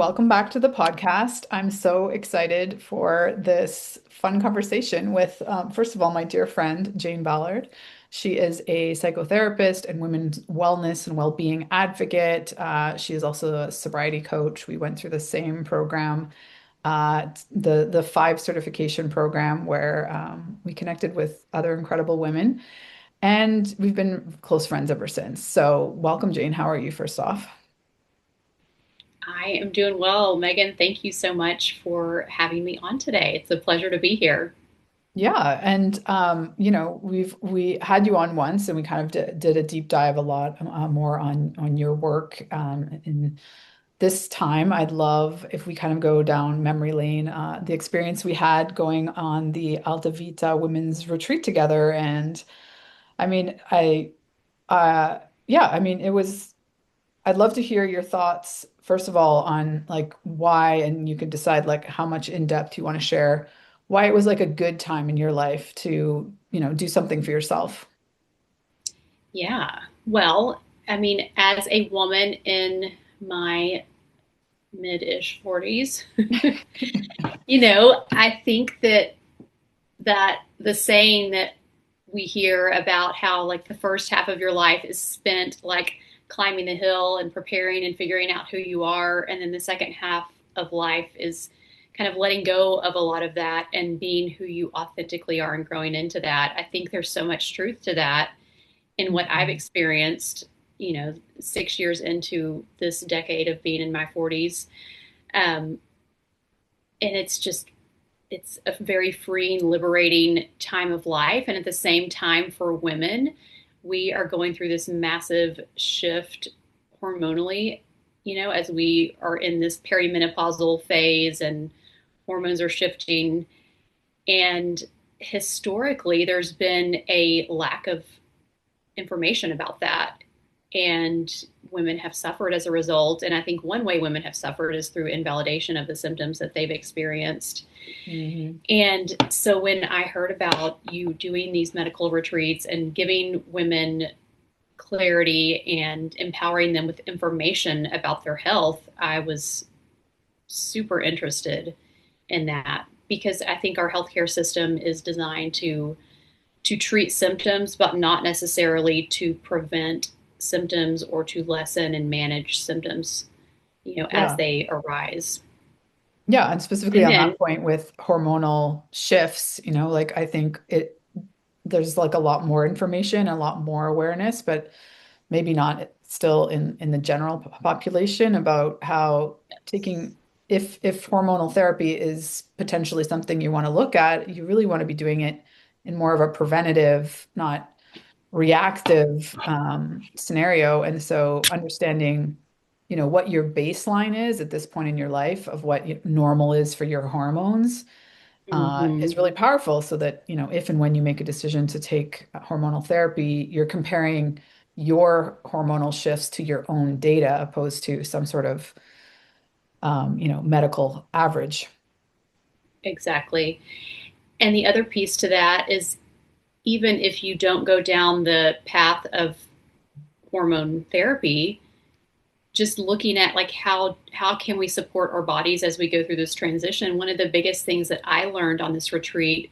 welcome back to the podcast. I'm so excited for this fun conversation with, first of all, my dear friend, Jane Ballard. She is a psychotherapist and women's wellness and well-being advocate. She is also a sobriety coach. We went through the same program, the five certification program where we connected with other incredible women, and we've been close friends ever since. So, welcome, Jane. How are you, first off? I am doing well, Megan. Thank you so much for having me on today. It's a pleasure to be here. Yeah, and we had you on once, and we kind of did a deep dive a lot more on your work. And this time, I'd love if we kind of go down memory lane, the experience we had going on the Altavita Women's Retreat together. And I mean, yeah, I mean, it was. I'd love to hear your thoughts, first of all, on like why, and you can decide like how much in depth you want to share, why it was like a good time in your life to, do something for yourself. Yeah. Well, I mean, as a woman in my mid-ish 40s, I think that the saying that we hear about how like the first half of your life is spent like climbing the hill and preparing and figuring out who you are, and then the second half of life is kind of letting go of a lot of that and being who you authentically are and growing into that. I think there's so much truth to that in what I've Mhm. experienced, 6 years into this decade of being in my 40s. Um, and it's a very freeing, liberating time of life. And at the same time, for women, we are going through this massive shift hormonally, as we are in this perimenopausal phase and hormones are shifting. And historically, there's been a lack of information about that. And women have suffered as a result. And I think one way women have suffered is through invalidation of the symptoms that they've experienced. Mhm. And so when I heard about you doing these medical retreats and giving women clarity and empowering them with information about their health, I was super interested in that because I think our healthcare system is designed to treat symptoms, but not necessarily to prevent symptoms or to lessen and manage symptoms, as Yeah. they arise. Yeah, and specifically And on then, that point with hormonal shifts, like I think there's like a lot more information, a lot more awareness, but maybe not still in the general population about how taking if hormonal therapy is potentially something you want to look at, you really want to be doing it in more of a preventative, not reactive scenario. And so understanding, what your baseline is at this point in your life of what normal is for your hormones mm-hmm. is really powerful so that, if and when you make a decision to take hormonal therapy, you're comparing your hormonal shifts to your own data opposed to some sort of, medical average. Exactly. And the other piece to that is even if you don't go down the path of hormone therapy, just looking at like how can we support our bodies as we go through this transition. One of the biggest things that I learned on this retreat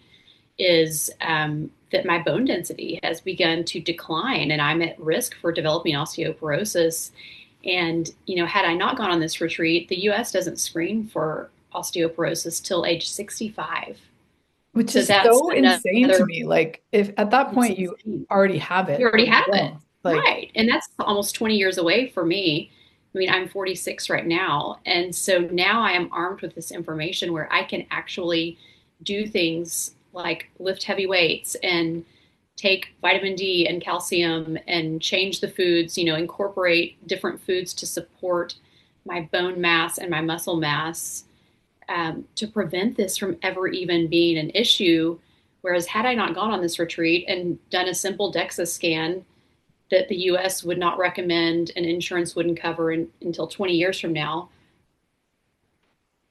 is that my bone density has begun to decline and I'm at risk for developing osteoporosis. And, had I not gone on this retreat, the US doesn't screen for osteoporosis till age 65. Which So is that's so insane to another, me. Like if at that it's point you insane. already have You it, already but you have it. don't. Like, Right. And that's almost 20 years away for me. I mean, I'm 46 right now. And so now I am armed with this information where I can actually do things like lift heavy weights and take vitamin D and calcium and change the foods, incorporate different foods to support my bone mass and my muscle mass, to prevent this from ever even being an issue. Whereas, had I not gone on this retreat and done a simple DEXA scan that the US would not recommend and insurance wouldn't cover until 20 years from now,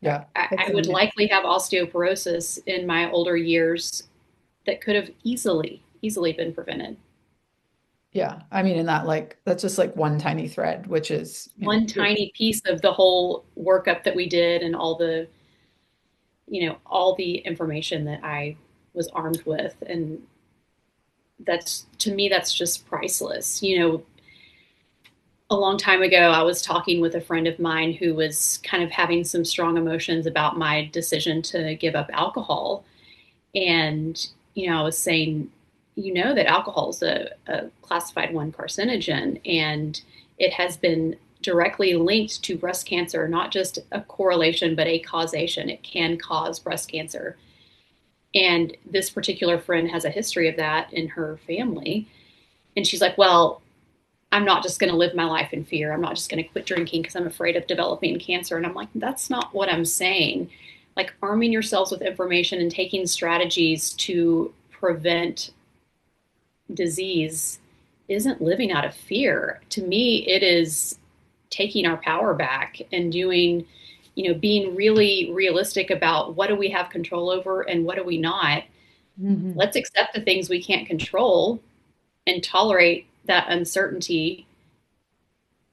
yeah, I it's would an likely have osteoporosis in my older years that could have easily been prevented. Yeah. I mean, in that, like, that's just like one tiny thread, which is, One tiny piece of the whole workup that we did and all the, all the information that I was armed with. And that's, to me, that's just priceless. A long time ago, I was talking with a friend of mine who was kind of having some strong emotions about my decision to give up alcohol. And, I was saying, that alcohol is a classified one carcinogen, and it has been directly linked to breast cancer, not just a correlation, but a causation. It can cause breast cancer. And this particular friend has a history of that in her family. And she's like, well, I'm not just going to live my life in fear. I'm not just going to quit drinking because I'm afraid of developing cancer. And I'm like, that's not what I'm saying. Like, arming yourselves with information and taking strategies to prevent disease isn't living out of fear. To me, it is taking our power back and doing, being really realistic about what do we have control over and what do we not. Mhm. Let's accept the things we can't control and tolerate that uncertainty.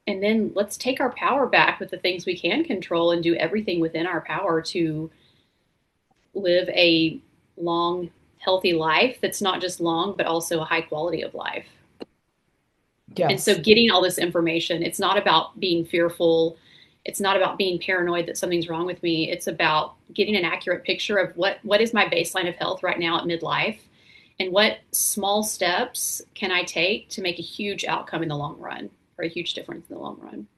And then let's take our power back with the things we can control and do everything within our power to live a long, healthy life that's not just long, but also a high quality of life. And so, Yes. getting all this information, it's not about being fearful. It's not about being paranoid that something's wrong with me. It's about getting an accurate picture of what is my baseline of health right now at midlife, and what small steps can I take to make a huge outcome in the long run, or a huge difference in the long run.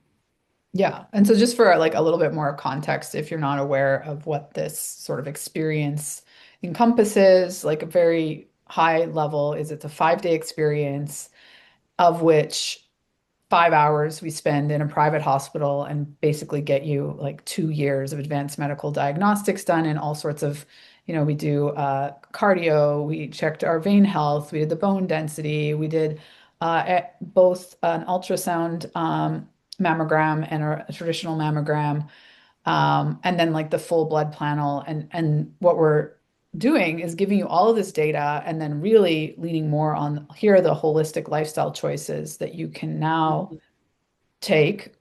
Yeah. And so just for like a little bit more context, if you're not aware of what this sort of experience encompasses, like a very high level is it's a 5-day experience of which 5 hours we spend in a private hospital and basically get you like 2 years of advanced medical diagnostics done and all sorts of, we do cardio, we checked our vein health, we did the bone density, we did both an ultrasound mammogram and a traditional mammogram, and then like the full blood panel. And what we're doing is giving you all of this data and then really leaning more on here are the holistic lifestyle choices that you can now Mhm. take.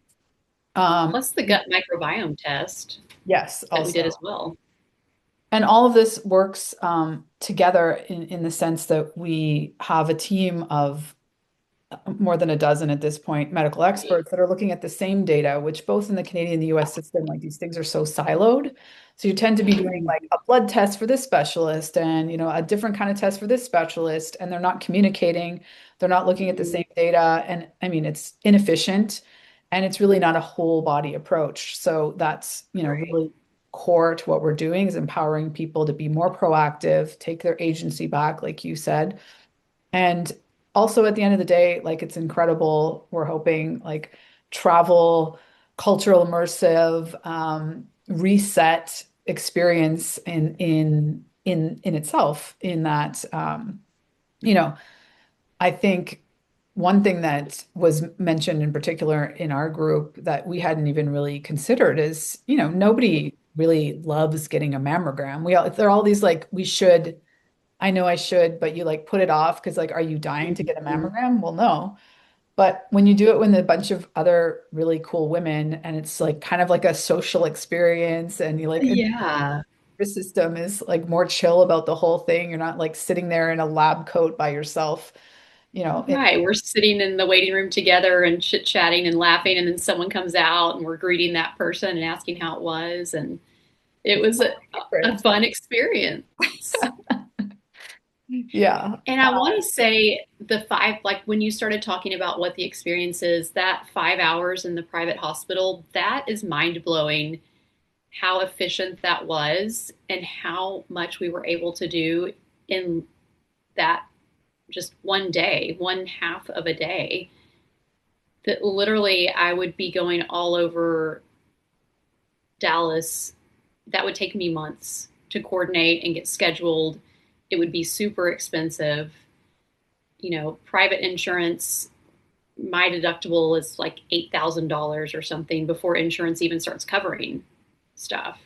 Um, Plus the gut microbiome test yes, that we did also. as well. And all of this works together in the sense that we have a team of more than a dozen at this point medical Right. experts that are looking at the same data, which both in the Canadian and the US system, like these things are so siloed. So you tend to be doing like a blood test for this specialist and a different kind of test for this specialist, and they're not communicating, they're not looking at the Mhm. same data. And I mean, it's inefficient and it's really not a whole body approach. So that's, Right. really core to what we're doing is empowering people to be more proactive, take their agency back, like you said. And also at the end of the day, like it's incredible. We're hoping like travel, cultural immersive, reset experience in itself, in that you know, I think one thing that was mentioned in particular in our group that we hadn't even really considered is, nobody really loves getting a mammogram. There are all these like, we should, I know I should, but you like put it off because like, are you dying to get a Mhm. mammogram? Well, no. But when you do it with a bunch of other really cool women and it's like kind of like a social experience and you like, Yeah. your system is like more chill about the whole thing. You're not like sitting there in a lab coat by yourself, it, Right. We're sitting in the waiting room together and chit chatting and laughing, and then someone comes out and we're greeting that person and asking how it was. And it was a different. fun experience. Yeah. And I want to say the five, like when you started talking about what the experience is, that 5 hours in the private hospital, that is mind blowing how efficient that was and how much we were able to do in that just one day, one half of a day. That literally I would be going all over Dallas. That would take me months to coordinate and get scheduled. It would be super expensive. Private insurance, my deductible is like $8,000 or something before insurance even starts covering stuff.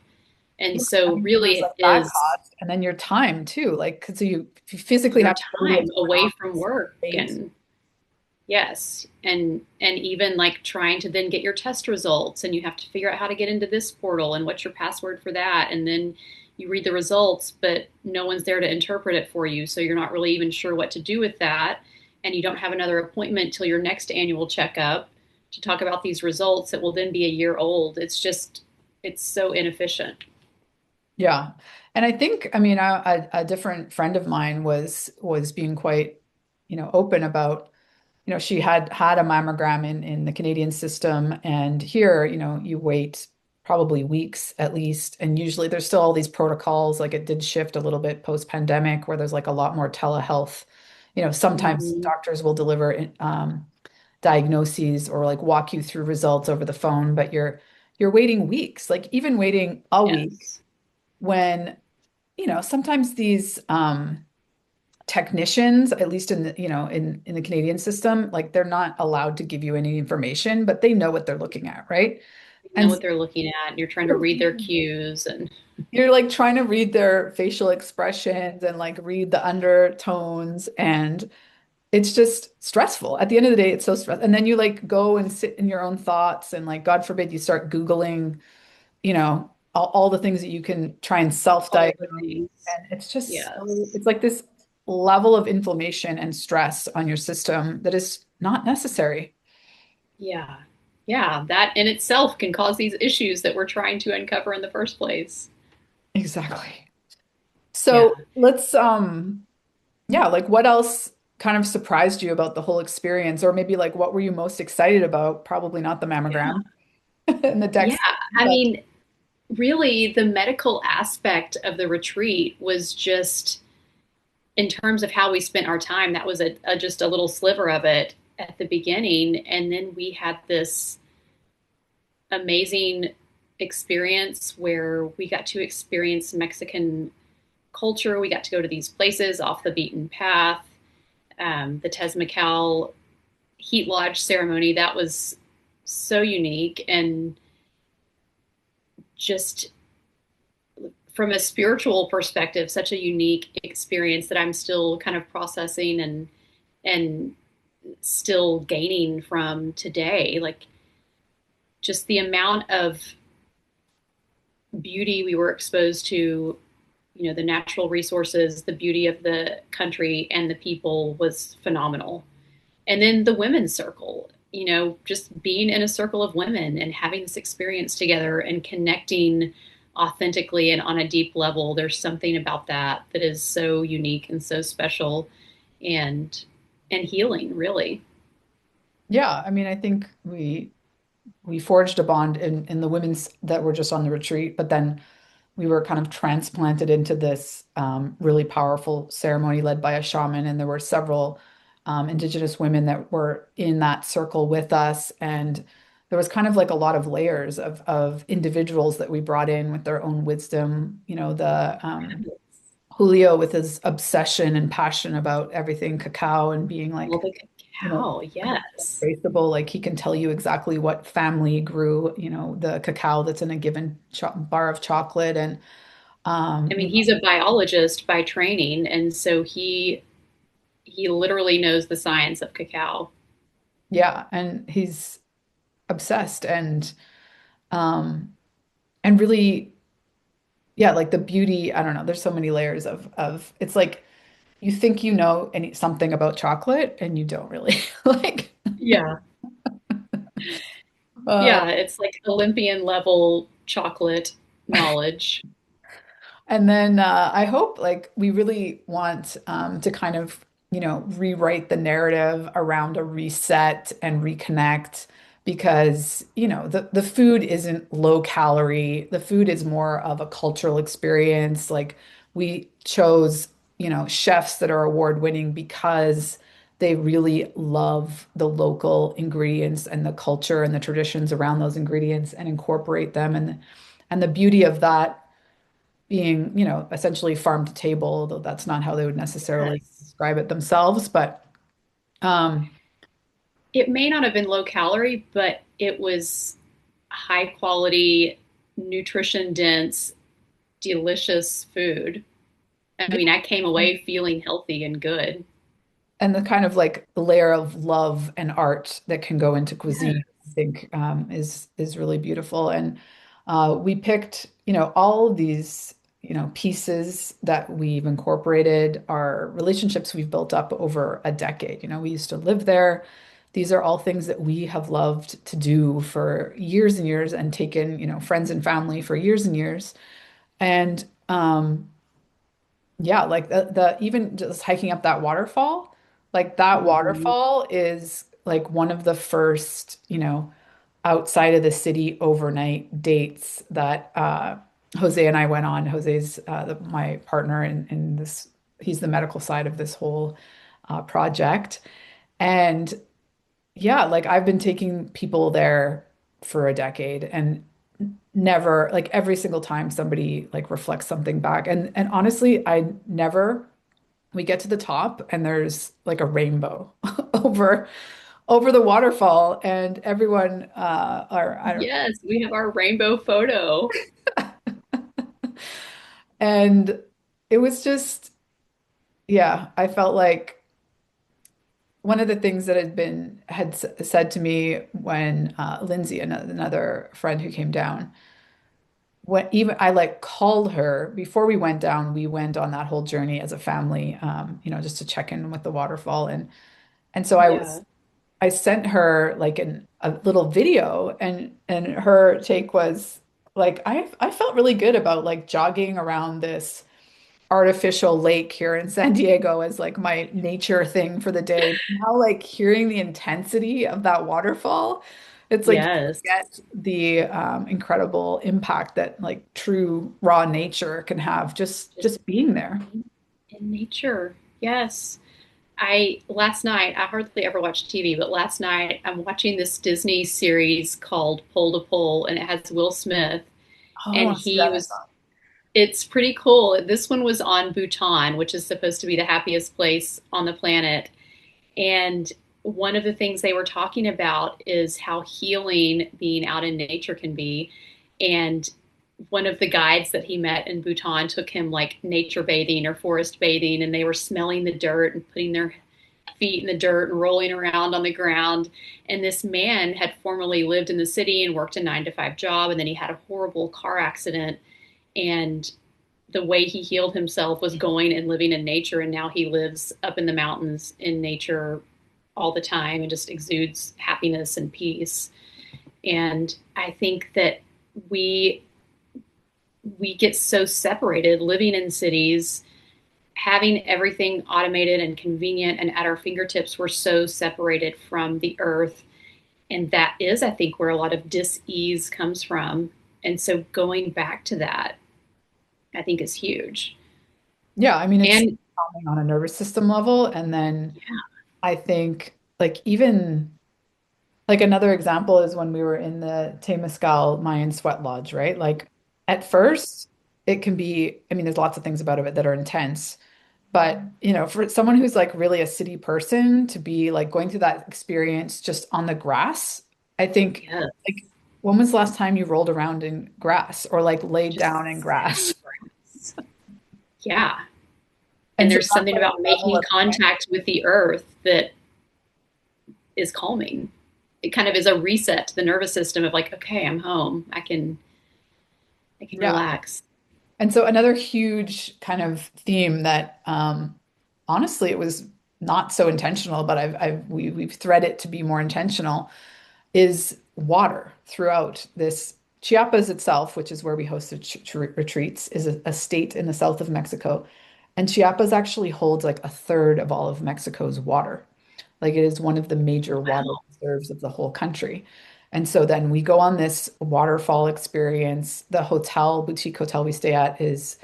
And Yeah. I so, mean, really, there's it like that is cost and then your time too. Like, so you physically your have to go to a time different away from office work. days. And Yes. And even like trying to then get your test results, and you have to figure out how to get into this portal and what's your password for that, and then you read the results, but no one's there to interpret it for you, so you're not really even sure what to do with that, and you don't have another appointment till your next annual checkup to talk about these results that will then be a year old. It's so inefficient. Yeah. And I think, I mean, a different friend of mine was being quite, open about, she had a mammogram in the Canadian system, and here, you wait probably weeks at least, and usually there's still all these protocols. Like it did shift a little bit post-pandemic, where there's like a lot more telehealth. Sometimes Mm-hmm. doctors will deliver diagnoses or like walk you through results over the phone, but you're waiting weeks, like even waiting a week Yes. when sometimes these technicians, at least in the, in the Canadian system, like they're not allowed to give you any information, but they know what they're looking at, right? You know And what they're looking at, and you're trying to read their cues. And you're like trying to read their facial expressions and like read the undertones, and it's just stressful. At the end of the day, it's so stressful. And then you like go and sit in your own thoughts, and like God forbid you start Googling, all the things that you can try and all the self-diagnose. things. And it's just so, Yes. it's like this level of inflammation and stress on your system that is not necessary. Yeah. Yeah. That in itself can cause these issues that we're trying to uncover in the first place. Exactly. Yeah. So let's, yeah, like what else kind of surprised you about the whole experience? Or maybe like what were you most excited about? Probably not the mammogram and the Yeah. text, I but mean, really, the medical aspect of the retreat was just, in terms of how we spent our time, that was just a little sliver of it at the beginning. And then we had this amazing experience where we got to experience Mexican culture. We got to go to these places off the beaten path. The Tezmacal heat lodge ceremony, that was so unique, and just from a spiritual perspective, such a unique experience that I'm still kind of processing and still gaining from today. Like just the amount of beauty we were exposed to, the natural resources, the beauty of the country and the people was phenomenal. And then the women's circle, just being in a circle of women and having this experience together and connecting authentically and on a deep level. There's something about that that is so unique and so special, and healing, really. yeah, I mean, I think we forged a bond in the women's that were just on the retreat, but then we were kind of transplanted into this really powerful ceremony led by a shaman, and there were several Indigenous women that were in that circle with us, and there was kind of like a lot of layers of individuals that we brought in with their own wisdom. The Julio with his obsession and passion about everything cacao and being Well, like, the you know, cacao, yes. traceable. Like he can tell you exactly what family grew, the cacao that's in a given bar of chocolate. And, I mean, you he's a biologist by training, and so he literally knows the science of cacao. yeah, and he's obsessed um, and really, yeah, like the beauty. I don't know. There's so many layers of it's like you think something about chocolate and you don't really like. Yeah. Uh, Yeah, it's like Olympian level chocolate knowledge. And then I hope like we really want to kind of, rewrite the narrative around a reset and reconnect because, the food isn't low calorie. The food is more of a cultural experience. Like we chose, chefs that are award winning because they really love the local ingredients and the culture and the traditions around those ingredients and incorporate them. And the beauty of that being, essentially farm to table, though that's not how they would necessarily Yes. describe it themselves. But um, It may not have been low calorie, but it was high quality, nutrition dense, delicious food. I yeah, mean, I came away feeling healthy and good. and the kind of like layer of love and art that can go into cuisine, I think, is really beautiful. And we picked, all of these, pieces that we've incorporated, our relationships we've built up over a decade. We used to live there. These are all things that we have loved to do for years and years, and taken, friends and family for years and years. And yeah, like the even just hiking up that waterfall, like that Mhm. waterfall is like one of the first, outside of the city overnight dates that Jose and I went on. Jose's my partner in this, he's the medical side of this whole project. And yeah, like I've been taking people there for a decade, and never, like every single time somebody like reflects something back. And honestly, I never, we get to the top and there's like a rainbow over the waterfall, and everyone are I don't, Yes, we have our rainbow photo. and it was just, yeah, I felt like one of the things that said to me when Lindsay, another friend who came down, when even I like called her before we went down, we went on that whole journey as a family, just to check in with the waterfall. And so Yeah. I sent her like a little video, and her take was like, I felt really good about like jogging around this artificial lake here in San Diego as like my nature thing for the day. Now, like hearing the intensity of that waterfall, it's like you Yes. forget the incredible impact that like true raw nature can have, Just just being there. in nature. Yes. I last night, I hardly ever watch TV, but last night I'm watching this Disney series called Pole to Pole, and it has Will Smith, Oh, I and want to see that. it's pretty cool. This one was on Bhutan, which is supposed to be the happiest place on the planet. And one of the things they were talking about is how healing being out in nature can be. And one of the guides that he met in Bhutan took him like nature bathing or forest bathing, and they were smelling the dirt and putting their feet in the dirt and rolling around on the ground. And this man had formerly lived in the city and worked a 9 to 5 job, and then he had a horrible car accident. And the way he healed himself was going and living in nature. And now he lives up in the mountains in nature all the time and just exudes happiness and peace. And I think that we we get so separated living in cities, having everything automated and convenient and at our fingertips. We're so separated from the earth, and that is, I think, where a lot of dis-ease comes from. And so going back to that, I think, is huge. Yeah, I mean, it's And calming on a nervous system level. And then yeah, I think like even like another example is when we were in the Temescal Mayan Sweat Lodge, right? Like at first it can be, I mean, there's lots of things about it that are intense, but for someone who's like really a city person to be like going through that experience just on the grass, I think yeah, like when was the last time you rolled around in grass or like laid down in just sat grass? on the grass. Yeah. And And so there's that's something like about a level making of contact with the earth that is calming. It kind of is a reset to the nervous system of like, okay, I'm home. I can yeah. relax. And so another huge kind of theme that honestly it was not so intentional, but we've threaded it to be more intentional is water throughout this. Chiapas itself, which is where we host the retreats, is a state in the south of Mexico. And Chiapas actually holds like a third of all of Mexico's water. Like it is one of the major water Wow. reserves of the whole country. And so then we go on this waterfall experience. The hotel, boutique hotel we stay at is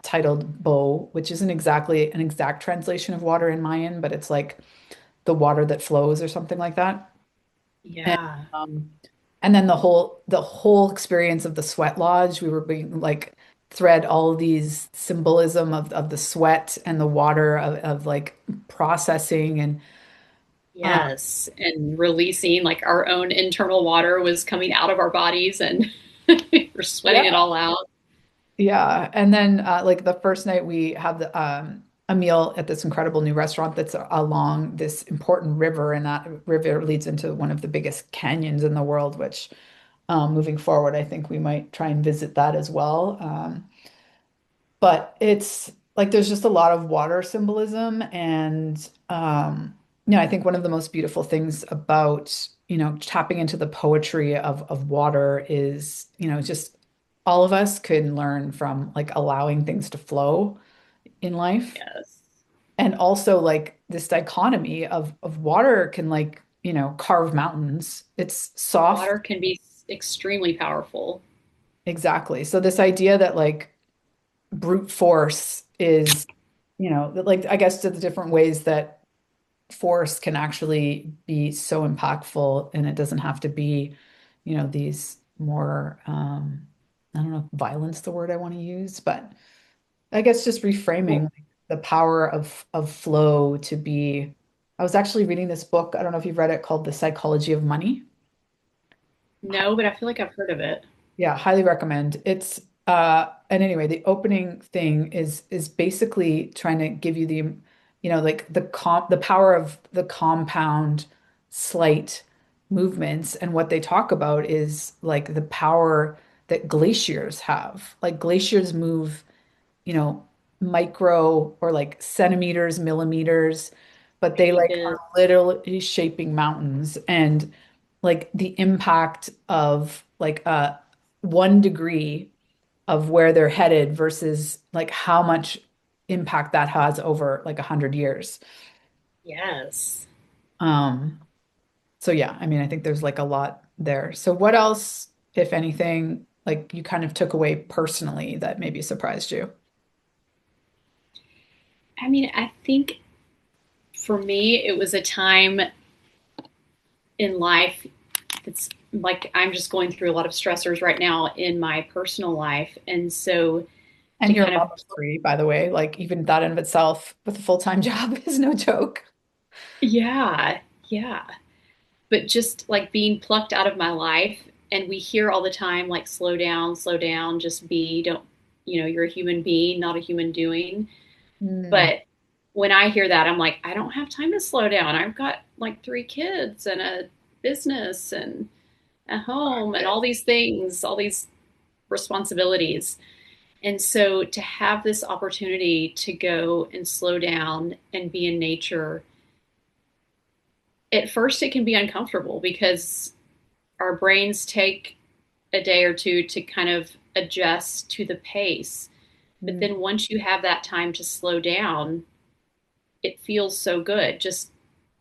titled Bo, which isn't exactly an exact translation of water in Mayan, but it's like the water that flows or something like that. And, Yeah. um, and then the whole experience of the sweat lodge, we were being like thread all of these symbolism of the sweat and the water of like processing and uh, Yes. And releasing like our own internal water was coming out of our bodies, and we're sweating it yeah. all out. Yeah. And then like the first night we have the a meal at this incredible new restaurant that's along this important river, and that river leads into one of the biggest canyons in the world, which moving forward, I think we might try and visit that as well. But it's like there's just a lot of water symbolism, and I think one of the most beautiful things about, tapping into the poetry of water is, just all of us could learn from like allowing things to flow in life. Yes. And also like this dichotomy of water can like, carve mountains. It's soft. Water can be extremely powerful. Exactly. So this idea that like brute force is, that like I guess to the different ways that force can actually be so impactful, and it doesn't have to be, these more I don't know if violence the word I want to use, but I guess just reframing Well, like, the power of flow to be. I was actually reading this book, I don't know if you've read it, called The Psychology of Money. no, but I feel like I've heard of it. Yeah, highly recommend. It's and anyway, the opening thing is basically trying to give you the, like the power of the compound slight movements, and what they talk about is like the power that glaciers have. Like glaciers move, you know, micro or like centimeters, millimeters, but they like are Changes. literally shaping mountains. And like the impact of like 1 degree of where they're headed versus like how much impact that has over like 100 years. Yes. Um, so yeah, I mean, I think there's like a lot there. So what else, if anything, like you kind of took away personally that maybe surprised you? I mean, I think for me, it was a time in life that's like I'm just going through a lot of stressors right now in my personal life. And so to And you're a kind of, mom of three, by the way, like even that in of itself with a full-time job is no joke. yeah, yeah. But just like being plucked out of my life. And we hear all the time, like, slow down, just be, don't, you're a human being, not a human doing. Mm, But when I hear that, I'm like, I don't have time to slow down. I've got like 3 kids and a business and a home and all these things, all these responsibilities. And so to have this opportunity to go and slow down and be in nature, at first it can be uncomfortable because our brains take a day or two to kind of adjust to the pace. But mm, then once you have that time to slow down, it feels so good. Just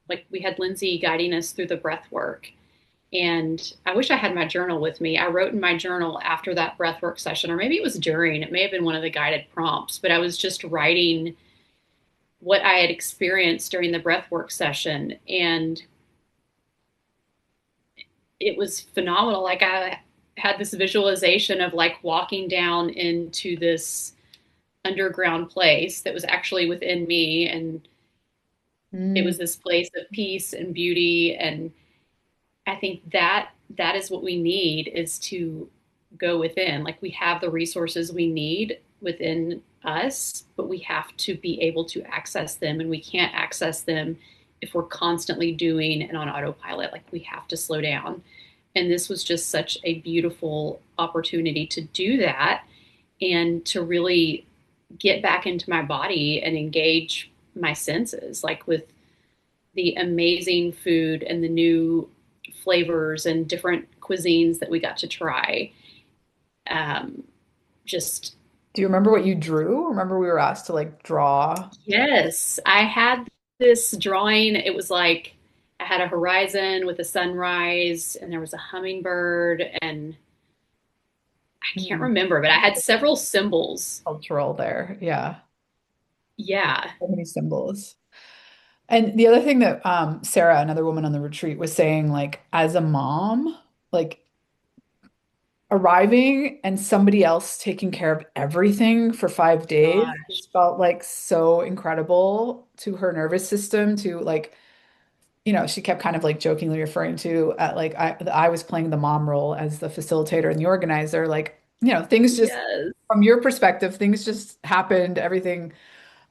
like we had Lindsay guiding us through the breath work. And I wish I had my journal with me. I wrote in my journal after that breathwork session, or maybe it was during, it may have been one of the guided prompts, but I was just writing what I had experienced during the breathwork session. And it was phenomenal. Like I had this visualization of like walking down into this underground place that was actually within me. And it mm, was this place of peace and beauty. And I think that is what we need, is to go within. Like we have the resources we need within us, but we have to be able to access them, and we can't access them if we're constantly doing and on autopilot. Like we have to slow down. And this was just such a beautiful opportunity to do that and to really get back into my body and engage my senses, like with the amazing food and the new flavors and different cuisines that we got to try. Um, just, Do you remember what you drew? Remember we were asked to like draw. yes, I had this drawing. It was like I had a horizon with a sunrise, and there was a hummingbird, and I can't Hmm, remember, but I had several symbols. cultural there. Yeah. Yeah. So many symbols. And the other thing that Sarah, another woman on the retreat, was saying, like, as a mom, like arriving and somebody else taking care of everything for 5 days Gosh. just felt like so incredible to her nervous system to like, she kept kind of like jokingly referring to at like I was playing the mom role as the facilitator and the organizer, like, things just Yes. from your perspective, things just happened, everything.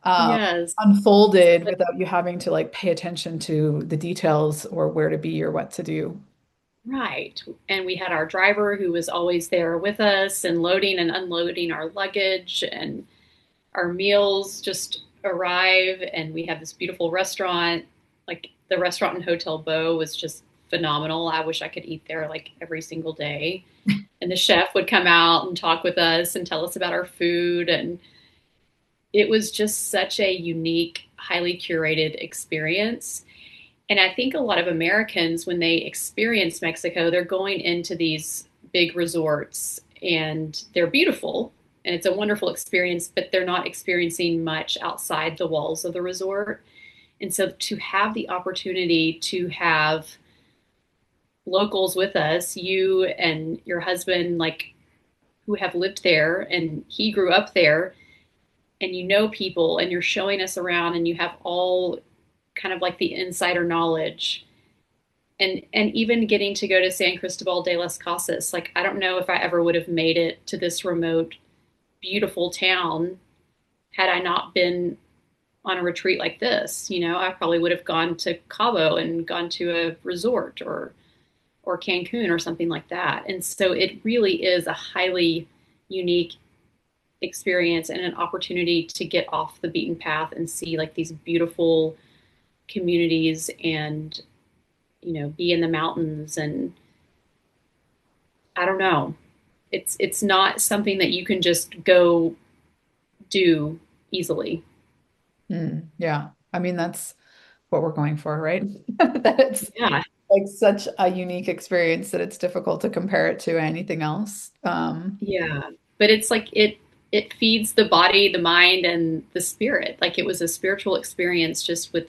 um, Yes. unfolded without you having to like pay attention to the details or where to be or what to do. Right. And we had our driver who was always there with us and loading and unloading our luggage, and our meals just arrive, and we have this beautiful restaurant. Like the restaurant in Hotel Beau was just phenomenal. I wish I could eat there like every single day. And the chef would come out and talk with us and tell us about our food, and it was just such a unique, highly curated experience. And I think a lot of Americans, when they experience Mexico, they're going into these big resorts and they're beautiful and it's a wonderful experience, but they're not experiencing much outside the walls of the resort. And so to have the opportunity to have locals with us, you and your husband, like who have lived there and he grew up there, and you know people and you're showing us around and you have all kind of like the insider knowledge, and even getting to go to San Cristobal de las Casas, like I don't know if I ever would have made it to this remote beautiful town had I not been on a retreat like this. You know, I probably would have gone to Cabo and gone to a resort or Cancun or something like that. And so it really is a highly unique experience and an opportunity to get off the beaten path and see like these beautiful communities and be in the mountains. And I don't know, it's not something that you can just go do easily. Yeah. I mean, that's what we're going for, right? That it's Yeah. like such a unique experience that it's difficult to compare it to anything else. Yeah, but it's like it feeds the body, the mind, and the spirit. Like it was a spiritual experience just with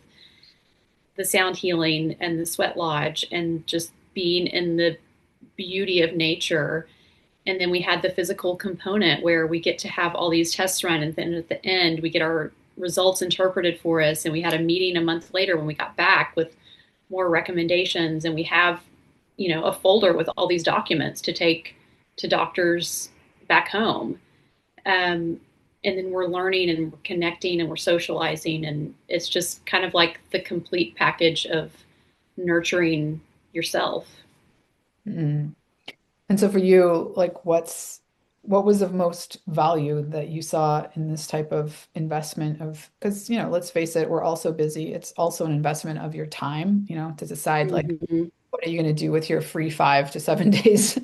the sound healing and the sweat lodge and just being in the beauty of nature. And then we had the physical component where we get to have all these tests run, and then at the end we get our results interpreted for us, and we had a meeting a month later when we got back with more recommendations, and we have a folder with all these documents to take to doctors back home. And then we're learning and we're connecting and we're socializing, and it's just kind of like the complete package of nurturing yourself. mm. And so for you, like what was of most value that you saw in this type of investment of, because, let's face it, we're also busy. It's also an investment of your time, to decide like Mm-hmm. what are you going to do with your free 5 to 7 days?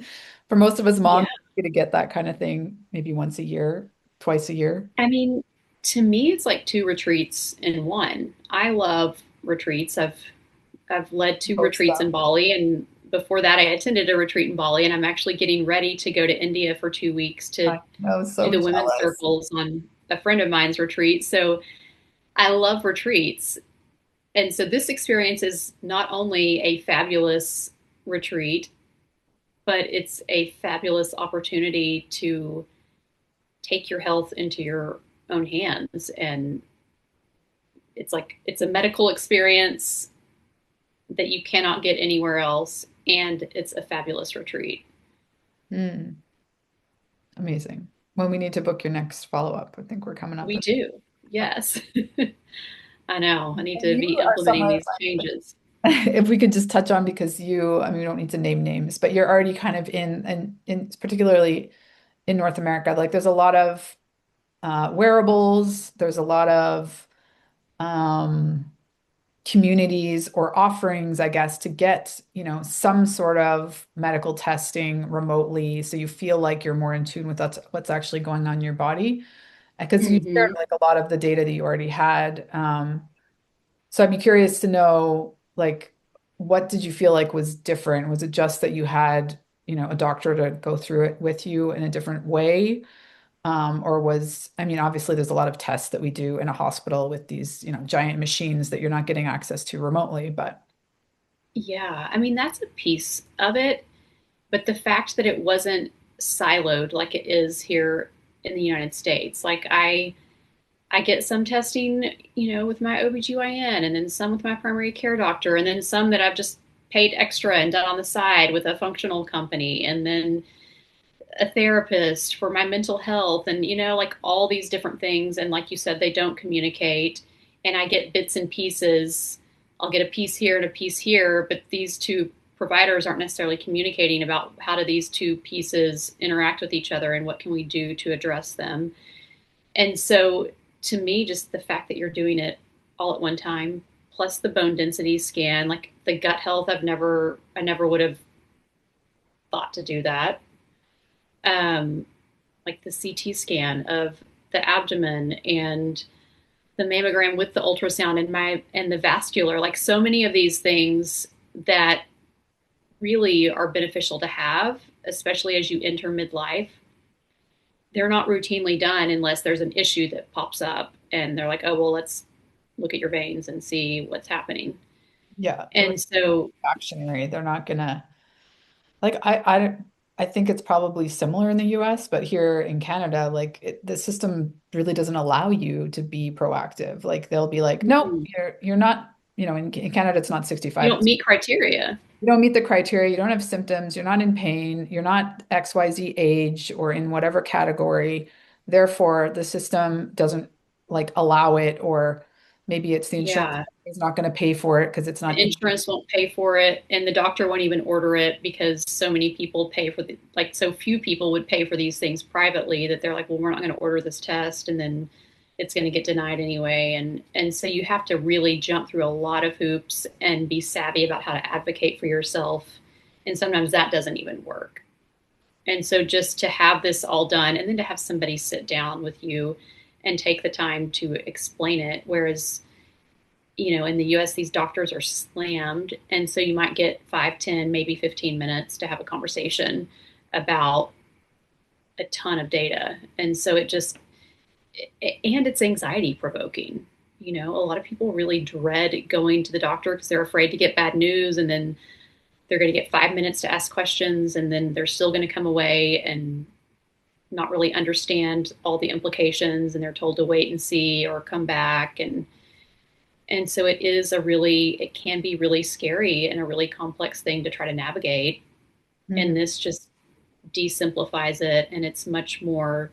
For most of us Yeah. moms, we get to get that kind of thing maybe once a year, twice a year. I mean, to me, it's like two retreats in one. I love retreats. I've led two Both retreats stuff. in Bali, and before that, I attended a retreat in Bali, and I'm actually getting ready to go to India for 2 weeks to I know, do so the women's jealous. circles on a friend of mine's retreat. So I love retreats. And so this experience is not only a fabulous retreat, but it's a fabulous opportunity to take your health into your own hands. And it's like it's a medical experience that you cannot get anywhere else. And it's a fabulous retreat. Mm, amazing. When we need to book your next follow-up, I think we're coming up We with. do. Yes. I know. I need And to you be are implementing someone these changes. if we could just touch on because I mean, we don't need to name names, but you're already kind of in particularly in North America, like there's a lot of wearables, there's a lot of um, communities or offerings, I guess, to get, some sort of medical testing remotely so you feel like you're more in tune with what's actually going on in your body. Because you shared Mm-hmm. like a lot of the data that you already had. So I'd be curious to know, like, what did you feel like was different? Was it just that you had, a doctor to go through it with you in a different way? I mean, obviously there's a lot of tests that we do in a hospital with these, giant machines that you're not getting access to remotely, but Yeah. I mean, that's a piece of it. But the fact that it wasn't siloed like it is here in the United States, like I get some testing, with my OBGYN, and then some with my primary care doctor, and then some that I've just paid extra and done on the side with a functional company. And then a therapist for my mental health and like all these different things, and like you said, they don't communicate, and I get bits and pieces. I'll get a piece here and a piece here, but these two providers aren't necessarily communicating about how do these two pieces interact with each other and what can we do to address them. And so to me, just the fact that you're doing it all at one time, plus the bone density scan, like the gut health, I never would have thought to do that. um, like the CT scan of the abdomen and the mammogram with the ultrasound and the vascular, like so many of these things that really are beneficial to have, especially as you enter midlife. They're not routinely done unless there's an issue that pops up and they're like, oh, well, let's look at your veins and see what's happening. Yeah, And so, reactionary. They're not gonna like I think it's probably similar in the US, but here in Canada, like the system really doesn't allow you to be proactive. Like they'll be like, nope, you're not, in Canada it's not you 65. don't meet criteria. You don't meet the criteria, you don't have symptoms, you're not in pain, you're not XYZ age or in whatever category. Therefore, the system doesn't like allow it, or maybe it's the insurance Yeah. is not going to pay for it because it's not The easy. insurance won't pay for it, and the doctor won't even order it because so many people pay for like so few people would pay for these things privately that they're like, well, we're not going to order this test, and then it's going to get denied anyway. And so you have to really jump through a lot of hoops and be savvy about how to advocate for yourself, and sometimes that doesn't even work. And so just to have this all done and then to have somebody sit down with you and take the time to explain it, whereas in the US, these doctors are slammed. And so you might get 5, 10, maybe 15 minutes to have a conversation about a ton of data. And so and it's anxiety provoking. A lot of people really dread going to the doctor because they're afraid to get bad news. And then they're going to get 5 minutes to ask questions. And then they're still going to come away and not really understand all the implications. And they're told to wait and see or come back. And so it can be really scary and a really complex thing to try to navigate. Mhm. And this just desimplifies it, and it's much more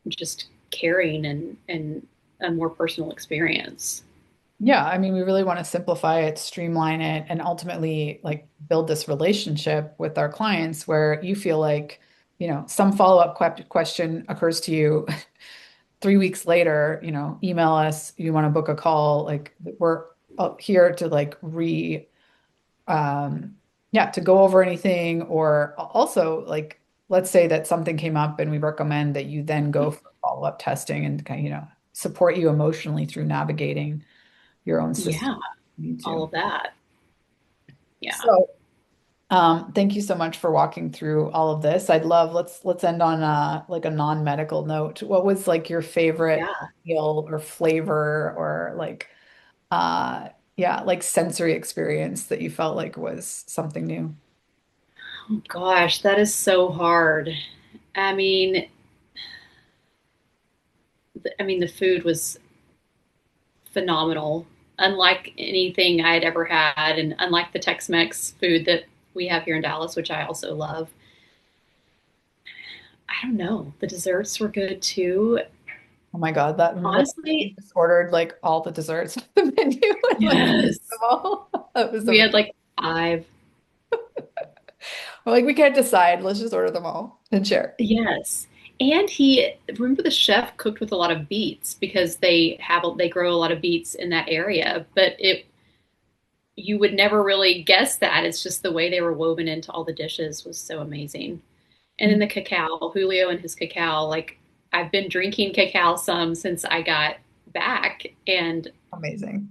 just caring and a more personal experience. Yeah, I mean, we really want to simplify it, streamline it, and ultimately like build this relationship with our clients where you feel like, some follow-up question occurs to you 3 weeks later, email us, you want to book a call, like we're here to like um, yeah, to go over anything, or also like, let's say that something came up and we recommend that you then go for follow-up testing and kind of, support you emotionally through navigating your own system. Yeah, You need all to. of that. Yeah. So, thank you so much for walking through all of this. Let's end on like a non-medical note. What was like your favorite Yeah. meal or flavor or like yeah, like sensory experience that you felt like was something new? Oh, gosh, that is so hard. I mean, the food was phenomenal, unlike anything I had ever had, and unlike the Tex-Mex food that we have here in Dallas, which I also love. I don't know. The desserts were good too. Oh my God, that remember we Honestly, just ordered like all the desserts on the menu and like yes. them all. That was We amazing. had like 5. We're like, we can't decide. Let's just order them all and share. Yes. And remember the chef cooked with a lot of beets because they grow a lot of beets in that area, but you would never really guess that. It's just the way they were woven into all the dishes was so amazing. And then the cacao, Julio and his cacao, like I've been drinking cacao some since I got back, and Amazing.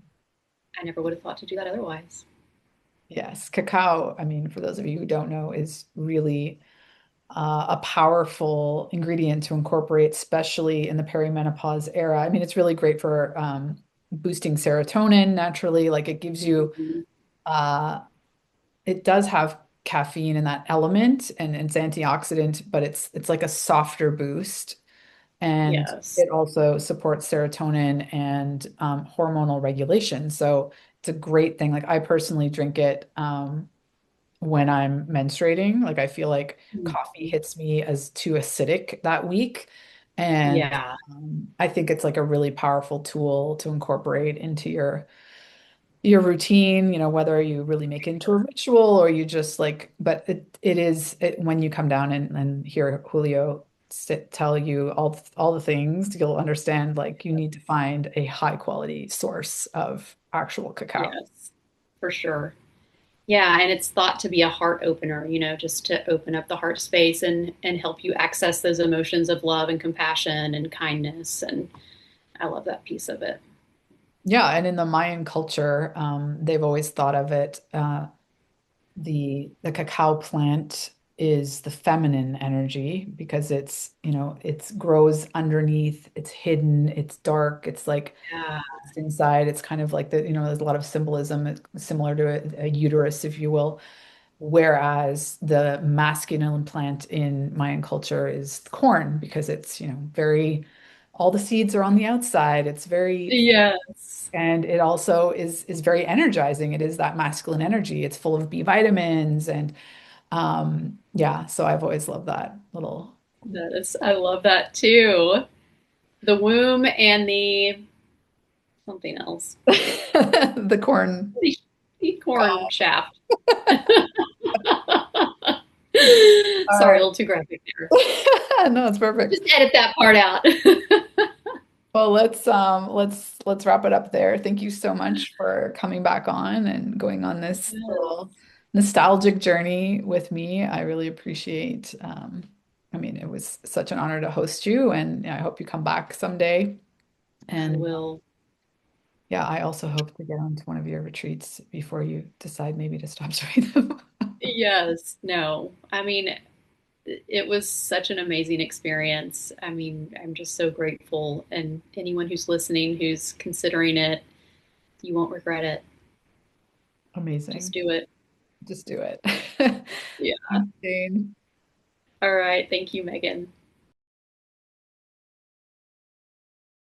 I never would have thought to do that otherwise. Yes, cacao, I mean, for those of you who don't know, is really a powerful ingredient to incorporate, especially in the perimenopause era. I mean, it's really great for boosting serotonin naturally. Like it gives you, Mhm. uh, it does have caffeine in that element and it's antioxidant, but it's like a softer boost. And Yes. it also supports serotonin and hormonal regulation. So it's a great thing. Like I personally drink it when I'm menstruating. Like I feel like coffee Mhm. hits me as too acidic that week. And Yeah. I think it's like a really powerful tool to incorporate into your routine, whether you really make it into a ritual or you just like, but when you come down and hear Julio tell you all the things, you'll understand like you need to find a high quality source of actual cacao. Yes, for sure. Yeah, and it's thought to be a heart opener, just to open up the heart space and help you access those emotions of love and compassion and kindness. And I love that piece of it. Yeah, and in the Mayan culture, they've always thought of it. The cacao plant is the feminine energy because it grows underneath, it's hidden, it's dark, it's like Yeah. it's inside. It's kind of like there's a lot of symbolism similar to a uterus, if you will. Whereas the masculine plant in Mayan culture is corn because it's, all the seeds are on the outside. It's very, Yes. and it also is very energizing. It is that masculine energy. It's full of B vitamins and yeah, so I've always loved that little I love that too. The womb and the something else. the corn. The corn shaft. All Sorry, a right. little too graphic there. No, it's perfect. Just edit that part out. Well, let's wrap it up there. Thank you so much for coming back on and going on this little Yes, nostalgic journey with me. I really appreciate I mean, it was such an honor to host you and I hope you come back someday. I And will. yeah, I also hope to get onto one of your retreats before you decide maybe to stop doing them. Yes, no. I mean, it was such an amazing experience. I mean, I'm just so grateful. And anyone who's listening, who's considering it, you won't regret it. Just Amazing. do it. Just do it. Yeah. Thanks, Jane. All right. Thank you, Megan.